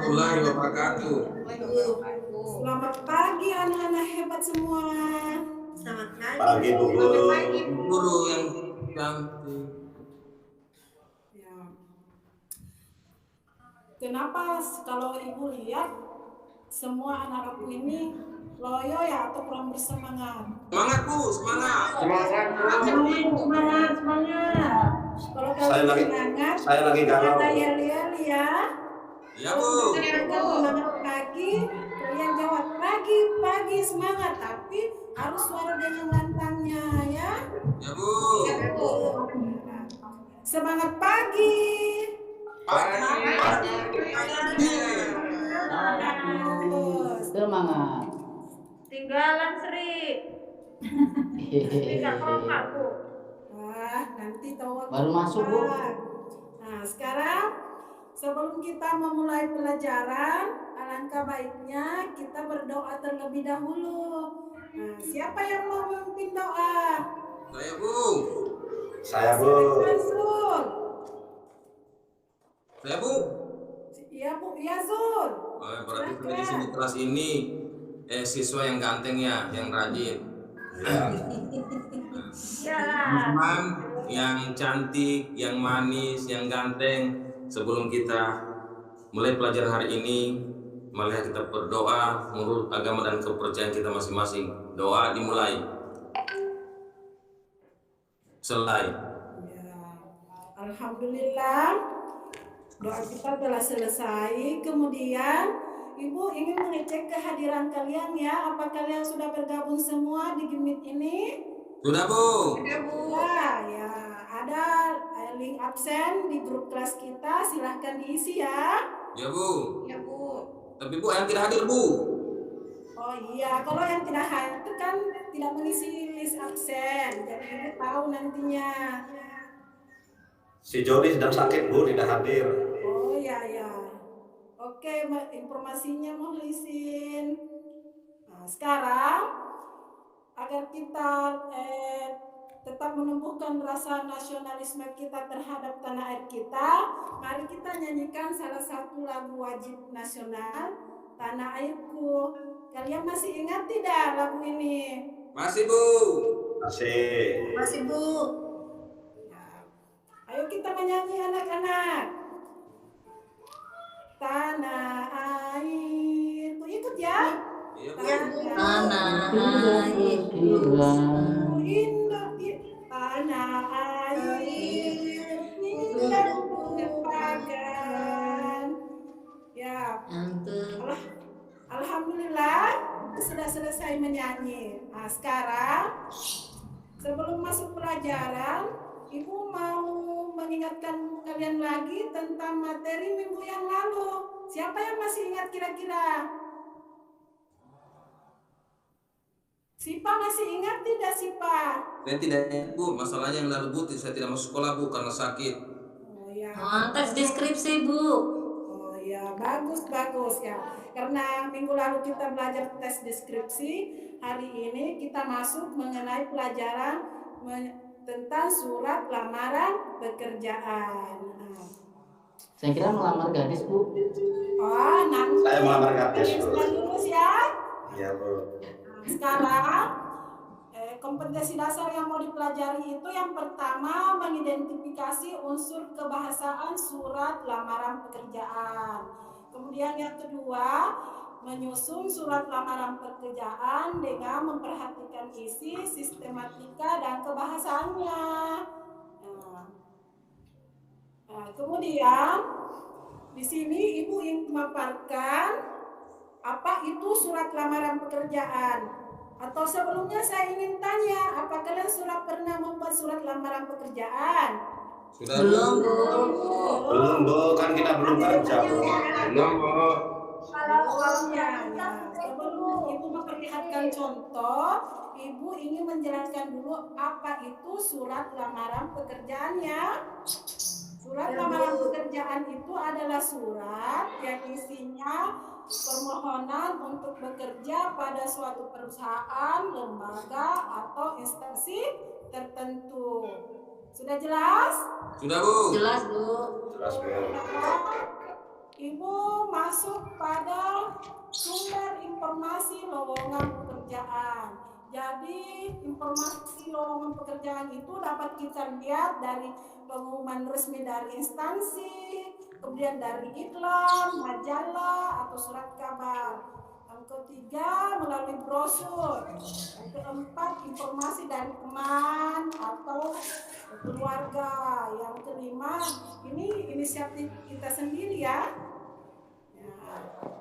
warahmatullahi wabarakatuh. Selamat pagi anak-anak hebat semua. Selamat pagi. Pagi Bu Guru. Guru yang cantik. Ya. Kenapa kalau ibu lihat semua anak aku ini loyo ya atau kurang bersemangat? Semangat Bu, semangat. Semangat. Kalau Saya kalian lagi- semangat, saya lagi galau. kata yel-yel ya. Ya Bu. Kalian semangat pagi, kalian jawab pagi semangat, tapi harus suara dengan lantangnya ya. Ya Bu. Semangat pagi. Pagi. Semangat. Tinggalan Sri. Tinggal kompak Bu. Wah, nanti tahu aku Baru masuk, Bu. apa. Nah, sekarang sebelum kita memulai pelajaran, alangkah baiknya kita berdoa terlebih dahulu. Nah, siapa yang mau memimpin doa? Saya Bu. Saya Bu. Zul. Saya Bu. Iya Bu, iya Zul. Berarti saya di sini kelas ini siswa yang ganteng ya, yang rajin. Iyalah. Teman yang cantik, yang manis, yang ganteng. Sebelum kita mulai pelajaran hari ini, mari kita berdoa menurut agama dan kepercayaan kita masing-masing. Doa dimulai. Selesai. Ya. Alhamdulillah, doa kita telah selesai. Kemudian Ibu ingin mengecek kehadiran kalian ya. Apa kalian sudah bergabung semua di Gemit ini? Sudah Bu. Ya, ada link absen di grup kelas kita. Silahkan diisi ya. Ya Bu. Ya Bu. Tapi Bu yang tidak hadir Bu. Oh iya, kalau yang tidak hadir itu kan tidak mengisi list absen. Jadi Ibu tahu nantinya. Si Joni sedang sakit Bu, tidak hadir. Oh iya ya. Oke, informasinya mau lisin. Nah, sekarang agar kita tetap menumbuhkan rasa nasionalisme kita terhadap tanah air kita, mari kita nyanyikan salah satu lagu wajib nasional, Tanah Airku. Kalian masih ingat tidak lagu ini? Masih Bu. Masih. Bu. Ya. Ayo kita menyanyi anak-anak. Tanah airku, ikut ya. Iya Bu. Tanah airku. Indah tanah air indah merupakan. Ya, alhamdulillah sudah selesai menyanyi. Nah, sekarang sebelum masuk pelajaran, Ibu mau mengingatkan kalian lagi tentang materi minggu yang lalu. Siapa yang masih ingat kira-kira? Sipa masih ingat tidak Sipa? Saya tidak ingat Bu, masalahnya yang lalu Bu, saya tidak masuk sekolah Bu karena sakit. Oh ya. Tes deskripsi Bu. Oh ya, bagus ya. Karena minggu lalu kita belajar tes deskripsi, hari ini kita masuk mengenai pelajaran tentang surat lamaran pekerjaan. Saya kira melamar gadis, Bu. Oh, nanti. Saya melamar gadis, Bu. Sudah lulus ya. Iya Bu. Sekarang kompetensi dasar yang mau dipelajari itu yang pertama mengidentifikasi unsur kebahasaan surat lamaran pekerjaan. Kemudian yang kedua menyusun surat lamaran pekerjaan dengan memperhatikan isi, sistematika dan kebahasaannya. Kemudian di sini Ibu ingin memaparkan apa itu surat lamaran pekerjaan. Atau sebelumnya saya ingin tanya, apa kalian sudah pernah membuat surat lamaran pekerjaan? Sudah Belum Bu. Belum Bu, kan kita belum kerja Bu. Belum Bu. Sebelum Ibu memperlihatkan contoh, Ibu ingin menjelaskan dulu apa itu surat lamaran pekerjaannya. Surat lamaran pekerjaan itu adalah surat yang isinya permohonan untuk bekerja pada suatu perusahaan, lembaga, atau instansi tertentu. Sudah jelas? Sudah Bu. Jelas Bu. Jelas Bu. Ibu masuk pada sumber informasi lowongan pekerjaan. Jadi informasi lowongan pekerjaan itu dapat kita lihat dari pengumuman resmi dari instansi, kemudian dari iklan, majalah, atau surat kabar. Yang ketiga, melalui brosur. Yang keempat, informasi dari teman atau keluarga. Yang kelima, ini inisiatif kita sendiri ya.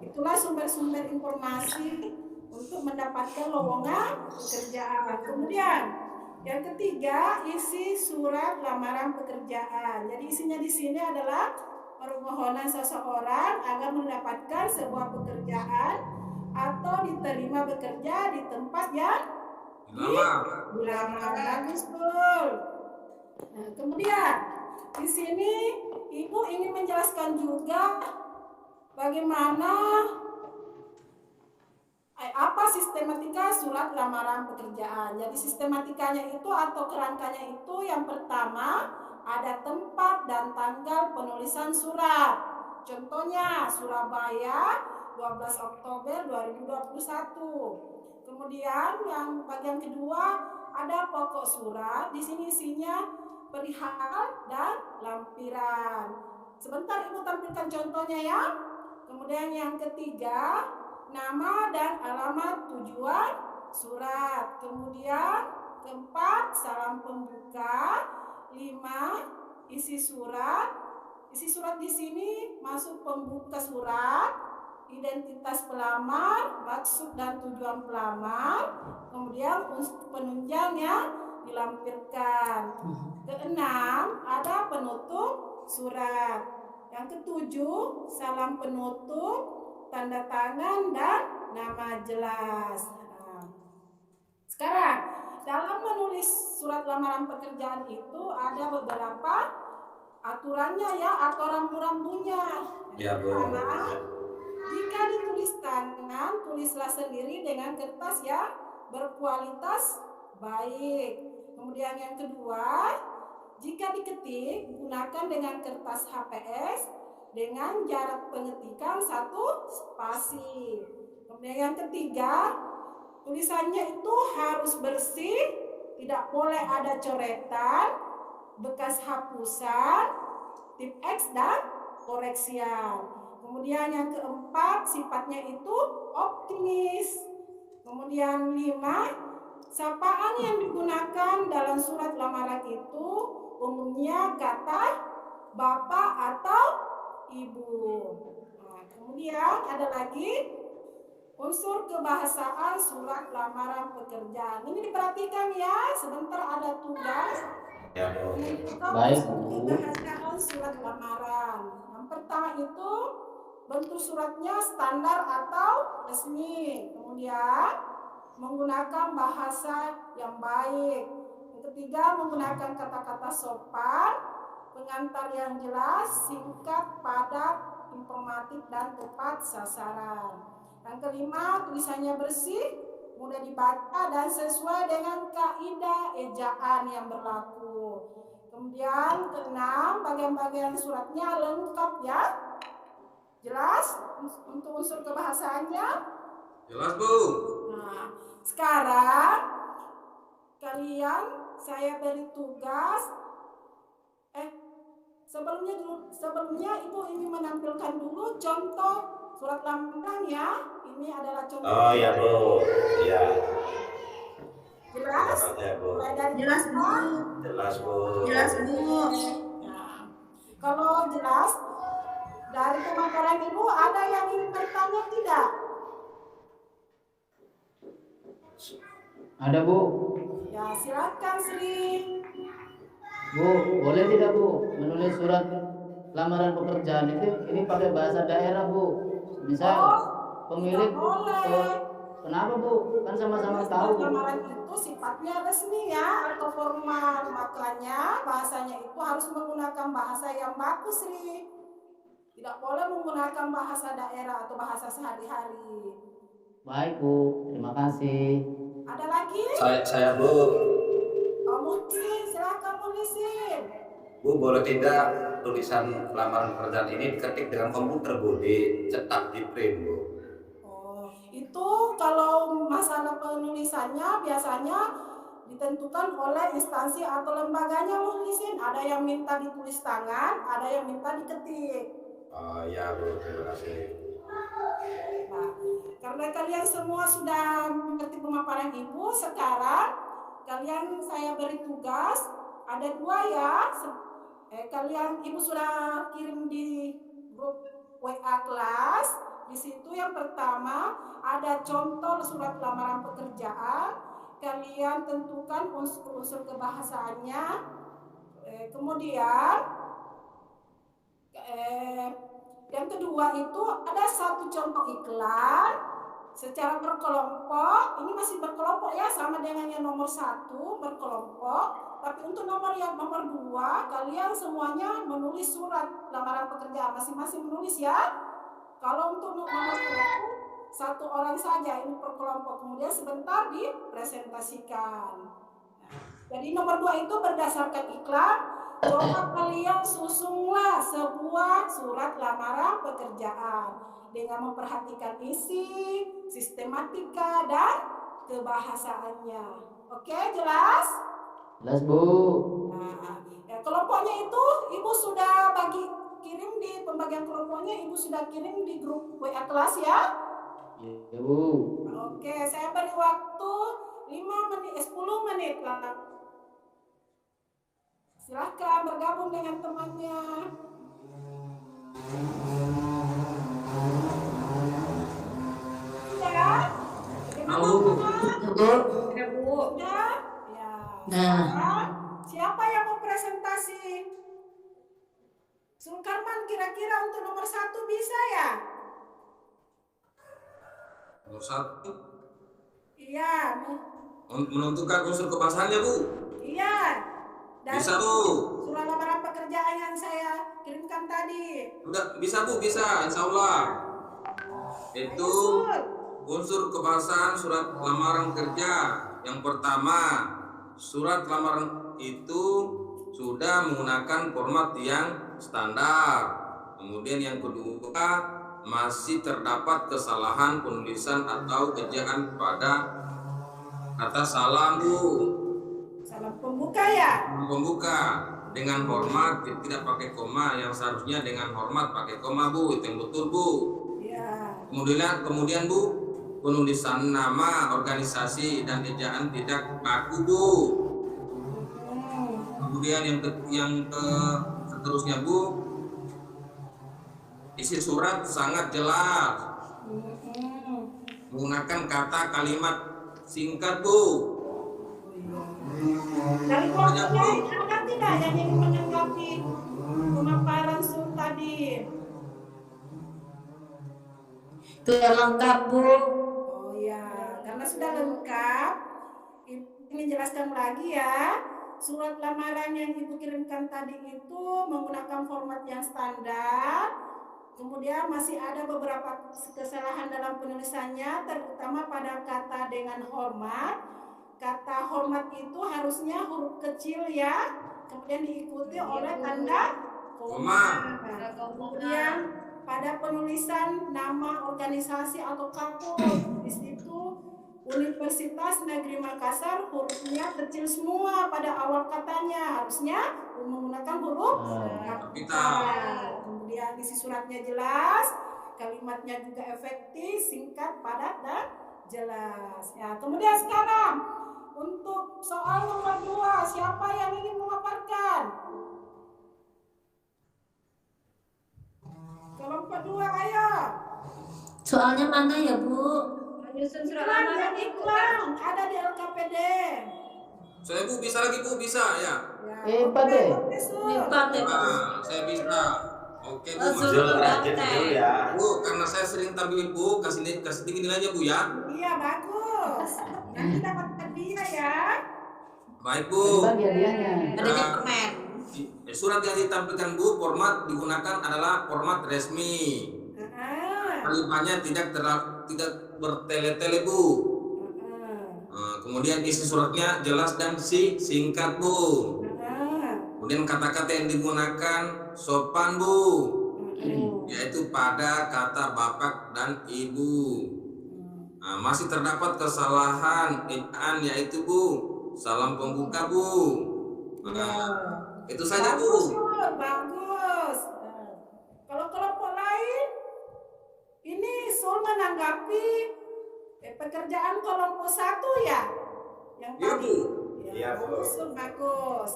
Itulah sumber-sumber informasi untuk mendapatkan lowongan pekerjaan. Kemudian yang ketiga, isi surat lamaran pekerjaan. Jadi isinya di sini adalah permohonan seseorang agar mendapatkan sebuah pekerjaan atau diterima bekerja di tempat yang dilamar. Bagus, Bul. Nah, kemudian di sini Ibu ingin menjelaskan juga bagaimana apa sistematika surat lamaran pekerjaan. Jadi sistematikanya itu atau kerangkanya itu yang pertama ada tempat dan tanggal penulisan surat. Contohnya Surabaya 12 Oktober 2021. Kemudian yang bagian kedua ada pokok surat. Di sini isinya perihal dan lampiran. Sebentar Ibu tampilkan contohnya ya. Kemudian yang ketiga, nama dan alamat tujuan surat. Kemudian keempat, salam pembuka. 5, isi surat. Isi surat di sini masuk pembuka surat, identitas pelamar, maksud dan tujuan pelamar, kemudian penunjang yang dilampirkan. Keenam, ada penutup surat. Yang ketujuh, salam penutup, tanda tangan, dan nama jelas. Nah, sekarang, dalam menulis surat lamaran pekerjaan itu ada beberapa aturannya ya, atau rambu-rambunya. Ya, Bu. Pertama, jika ditulis tangan, tulislah sendiri dengan kertas yang berkualitas baik. Kemudian yang kedua, jika diketik, gunakan dengan kertas HPS dengan jarak pengetikan 1 spasi. Kemudian yang ketiga, tulisannya itu harus bersih, tidak boleh ada coretan, bekas hapusan, tip X dan koreksian. Kemudian yang keempat, sifatnya itu optimis. Kemudian 5, sapaan yang digunakan dalam surat lamaran itu umumnya kata bapak atau ibu. Nah, kemudian ada lagi unsur kebahasaan surat lamaran pekerjaan. Ini diperhatikan ya, sebentar ada tugas. Ya, Bu. Baik, Unsur kebahasaan surat lamaran. Yang pertama itu bentuk suratnya standar atau resmi. Kemudian menggunakan bahasa yang baik. Yang ketiga, menggunakan kata-kata sopan, pengantar yang jelas, singkat, padat, informatif, dan tepat sasaran. Yang kelima, tulisannya bersih, mudah dibaca, dan sesuai dengan kaidah ejaan yang berlaku. Kemudian keenam, bagian-bagian suratnya lengkap ya. Jelas untuk unsur kebahasaannya? Jelas, Bu. Nah, sekarang kalian saya beri tugas. Sebelumnya Ibu ingin menampilkan dulu contoh surat lamaran ya. Ini adalah contoh. Oh ya, Bu. Ya. Jelas? Ya, Bu. Jelas, Bu. Jelas, Bu. Jelas, Bu. Nah, kalau jelas, dari pemaparan Ibu ada yang ingin bertanya tidak? ada Bu. Ya, silakan Sri. Bu, boleh tidak Bu menulis surat lamaran pekerjaan ini pakai bahasa daerah Bu? Misal pemilik kenapa Bu? Kan sama-sama tahu. Lamaran itu sifatnya resmi ya atau formal, makanya bahasanya itu harus menggunakan bahasa yang bagus Sri. Tidak boleh menggunakan bahasa daerah atau bahasa sehari-hari. Baik Bu, terima kasih. Ada lagi? Saya, Bu. Muhsin, silakan Muhsin. Bu, boleh tidak tulisan lamaran pekerjaan ini diketik dengan komputer, Bu, dicetak di print, Bu? Oh, itu kalau masalah penulisannya biasanya ditentukan oleh instansi atau lembaganya, Muhlisin. Ada yang minta ditulis tangan, ada yang minta diketik. Oh ya, Bu, terima kasih. Nah, karena kalian semua sudah mengerti pemaparan Ibu, sekarang kalian saya beri tugas, ada 2 ya. Kalian Ibu sudah kirim di grup WA kelas. Di situ yang pertama ada contoh surat lamaran pekerjaan. Kalian tentukan unsur-unsur kebahasaannya. Kemudian yang kedua itu ada 1 contoh iklan secara berkelompok. Ini masih berkelompok ya, sama dengan yang nomor 1 berkelompok. Tapi untuk nomor 2 kalian semuanya menulis surat lamaran pekerjaan, masing-masing menulis ya. Kalau untuk nomor 1 orang saja, ini per kelompok, kemudian sebentar dipresentasikan. Jadi nomor 2 itu berdasarkan iklan. Coba kalian susunlah sebuah surat lamaran pekerjaan dengan memperhatikan isi, sistematika, dan kebahasaannya. Oke, jelas? Jelas, Bu. Nah, kelompoknya itu Ibu sudah kirim di pembagian kelompoknya, Ibu sudah kirim di grup WA kelas ya? Iya, Bu. Oke, saya beri waktu 10 menit lah. Silahkan bergabung dengan temannya. Ya? Bu. Ya, Bu. Ya? Ya. Nah. Siapa yang mau presentasi? Sulkarman, kira-kira untuk nomor 1 bisa ya? Nomor 1 Iya. menentukan unsur kebahasaannya, Bu. Iya. Dari Bisa, Bu. surat lamaran pekerjaan yang saya kirimkan tadi. Udah bisa, Bu, bisa, insya Allah. Itu unsur kebahasaan surat lamaran kerja. Yang pertama, surat lamaran itu sudah menggunakan format yang standar. Kemudian yang kedua, masih terdapat kesalahan penulisan atau ejaan pada kata salam, Bu. Salam pembuka ya? Pembuka dengan hormat, tidak pakai koma, yang seharusnya dengan hormat pakai koma, Bu. Itu yang betul, Bu. Iya. Kemudian Bu, penulisan nama organisasi dan ejaan tidak baku, Bu. Kemudian yang seterusnya, Bu, isi surat sangat jelas, menggunakan kata kalimat singkat, Bu. Dari kelompoknya ada tidak yang ingin menanggapi pemaparan Sur tadi? Itu yang lengkap, Bu. Oh ya, karena sudah lengkap, ini jelaskan lagi ya. Surat lamaran yang Ibu kirimkan tadi itu menggunakan format yang standar. Kemudian masih ada beberapa kesalahan dalam penulisannya, terutama pada kata dengan hormat. Kata hormat itu harusnya huruf kecil ya, kemudian diikuti oleh tanda koma. Kemudian pada penulisan nama organisasi atau kampus, di situ Universitas Negeri Makassar hurufnya kecil semua pada awal katanya, harusnya menggunakan huruf kapital. Kemudian isi suratnya jelas, kalimatnya juga efektif, singkat, padat, dan jelas. Ya, kemudian sekarang untuk soal nomor 2, siapa yang ingin memaparkan? Kelompok 2, ayo. Soalnya mana ya, Bu? Menyusun surat Iklan, lamaran iklan, ada di LKPD. Saya, Bu, bisa lagi, Bu, bisa ya. Hebat deh. Hebat deh, Bu. Nah, saya bisa. Oke, Bu, Langsung. Mas. Rajin dulu ya. Bu, karena saya sering tampil, Bu, kasih tinggi nilainya, Bu, ya. Iya, bagus. Nanti dapat hadiah ya. Baik, Bu. Bagi hadiahnya. Ada dokumen. Surat yang ditampilkan, Bu, format digunakan adalah format resmi. Kalimatnya tidak bertele-tele, Bu. Kemudian isi suratnya jelas dan singkat, Bu. Kemudian kata-kata yang digunakan sopan Bu, yaitu pada kata bapak dan ibu. Nah, masih terdapat kesalahan ejaan yaitu Bu, salam pembuka Bu. Nah, itu saja Bagus, Bu. bagus. Kalau kelompok lain, ini Sul menanggapi pekerjaan kelompok 1 ya, yang Iya tadi. Bu. Iya, Bu. bagus, Sul, bagus.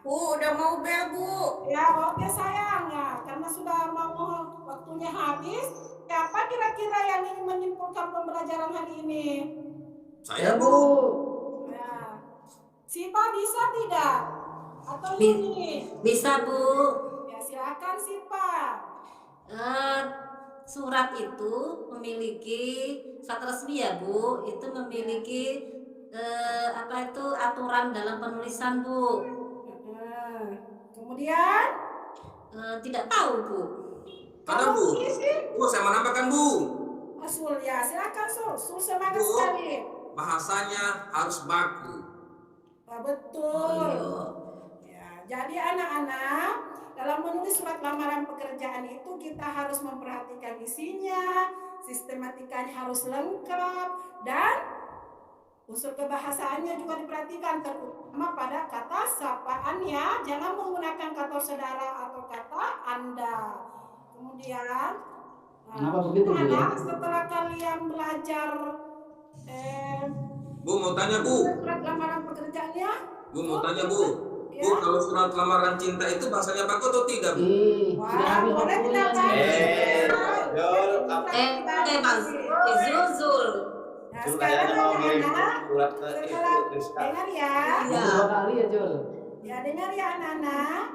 Bu, udah mau bel, Bu. Ya, oke sayang ya, karena sudah mau waktunya habis. Siapa kira-kira yang ingin menyimpulkan pembelajaran hari ini? Saya Ya Bu. Bu. Ya. Sipa bisa tidak? Atau Yuni? Bisa, Bu. Ya, silakan Sipa. Surat itu memiliki surat resmi ya Bu, itu memiliki aturan dalam penulisan Bu. Kemudian Tidak tahu Bu. Ada Bu. Bu, saya menambahkan Bu. Sul, ya silakan Sul semangat Bu. sekali. Bahasanya harus baku. Betul. Iya. Ya, jadi anak-anak dalam menulis surat lamaran pekerjaan itu kita harus memperhatikan isinya, sistematikanya harus lengkap, dan unsur kebahasaannya juga diperhatikan, terutama pada kata sapaan ya, jangan menggunakan kata saudara atau kata Anda. Kemudian, Kenapa begitu, Bu, ya? setelah kalian belajar Bu, mau tanya Bu. surat lamaran pekerjaannya, Bu, mau tanya Bu. ya. Bu, kalau surat lamaran cinta itu bahasanya baku atau tidak Bu? Ih, sudah Wah, habis boleh waktunya tidak Pak? Jol, Mas Zul. Nah, Jul sekarang kayaknya mau ngirim anak-anak, surat ke setelah Rizka. dengar ya, Iya. 2 kali ya Jul. ya dengar ya anak-anak.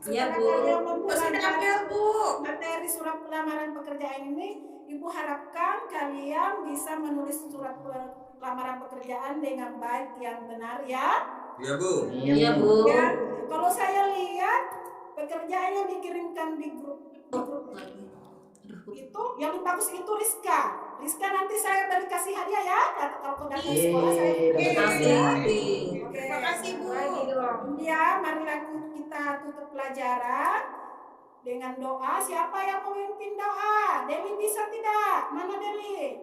Iya, Setelah Bu. kalian Masih mempelajari tampil, Bu. materi surat lamaran pekerjaan ini, Ibu harapkan kalian bisa menulis surat lamaran pekerjaan dengan baik yang benar ya. Iya Bu. Iya Bu. Ya, kalau saya lihat pekerjaan yang dikirimkan di grup itu yang bagus itu Rizka nanti saya beri kasih hadiah ya kalau ke datang sekolah saya Terima kasih. Oke. Terima kasih, Bu. Ya, marilah kita tutup pelajaran dengan doa. Siapa yang memimpin doa? Deli bisa tidak? Mana Deli?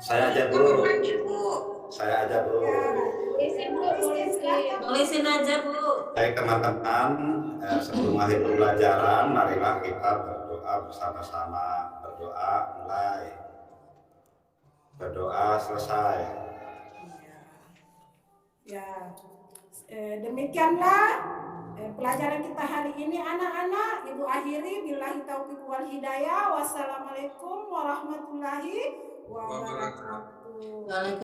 Saya aja Bu. Saya aja Bu. Ya, silakan. Tulisin aja Bu. Baik teman-teman, sebelum akhir pembelajaran, marilah kita berdoa bersama-sama. Berdoa mulai. Berdoa selesai. Ya, demikianlah pelajaran kita hari ini anak-anak. Ibu akhiri billahi taufiq wal hidayah. Wassalamualaikum warahmatullahi wabarakatuh. Waalaikumsalam.